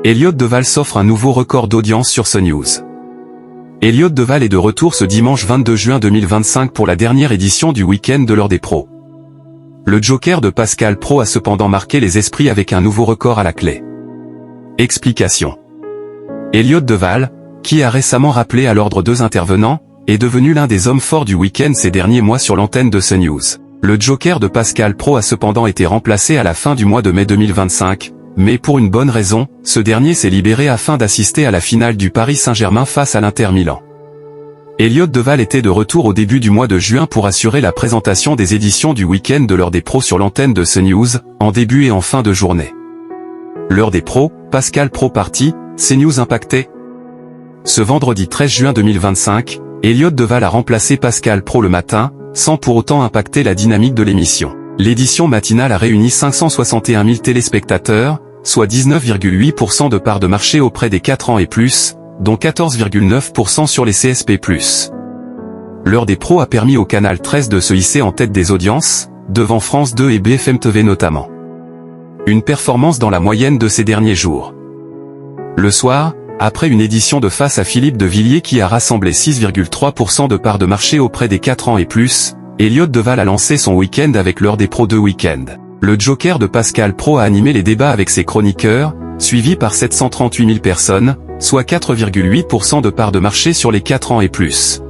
Elliott Deval s'offre un nouveau record d'audience sur CNews. Elliott Deval est de retour ce dimanche 22 juin 2025 pour la dernière édition du week-end de l'heure des pros. Le joker de Pascal Praud a cependant marqué les esprits avec un nouveau record à la clé. Explication. Elliott Deval, qui a récemment rappelé à l'ordre 2 intervenants, est devenu l'un des hommes forts du week-end ces derniers mois sur l'antenne de CNews. Le joker de Pascal Praud a cependant été remplacé à la fin du mois de mai 2025, mais pour une bonne raison, ce dernier s'est libéré afin d'assister à la finale du Paris Saint-Germain face à l'Inter Milan. Elliott Deval était de retour au début du mois de juin pour assurer la présentation des éditions du week-end de l'heure des pros sur l'antenne de CNews, en début et en fin de journée. L'heure des pros, Pascal Praud parti, CNews impacté. Ce vendredi 13 juin 2025, Elliott Deval a remplacé Pascal Praud le matin, sans pour autant impacter la dynamique de l'émission. L'édition matinale a réuni 561 000 téléspectateurs, soit 19,8% de part de marché auprès des 4 ans et plus, dont 14,9% sur les CSP+. L'heure des pros a permis au Canal 13 de se hisser en tête des audiences, devant France 2 et BFM TV notamment. Une performance dans la moyenne de ces derniers jours. Le soir, après une édition de Face à Philippe de Villiers qui a rassemblé 6,3% de part de marché auprès des 4 ans et plus, Elliott Deval a lancé son week-end avec l'heure des pros 2 week-end. Le joker de Pascal Praud a animé les débats avec ses chroniqueurs, suivi par 738 000 personnes, soit 4,8% de part de marché sur les 4 ans et plus.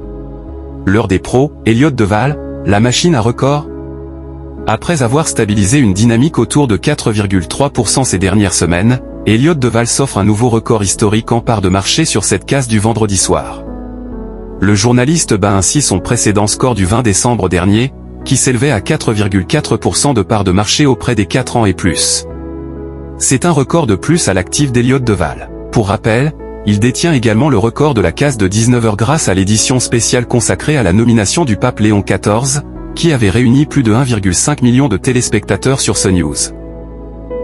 L'heure des pros, Elliott Deval, la machine à record. Après avoir stabilisé une dynamique autour de 4,3% ces dernières semaines, Elliott Deval s'offre un nouveau record historique en part de marché sur cette case du vendredi soir. Le journaliste bat ainsi son précédent score du 20 décembre dernier, qui s'élevait à 4,4% de part de marché auprès des 4 ans et plus. C'est un record de plus à l'actif d'Elliott Deval. Pour rappel, il détient également le record de la case de 19h grâce à l'édition spéciale consacrée à la nomination du pape Léon XIV, qui avait réuni plus de 1,5 million de téléspectateurs sur CNews.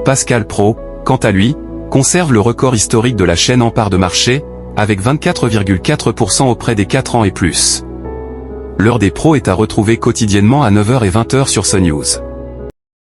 Pascal Praud, quant à lui, conserve le record historique de la chaîne en part de marché, avec 24,4% auprès des 4 ans et plus. L'heure des pros est à retrouver quotidiennement à 9h et 20h sur CNews.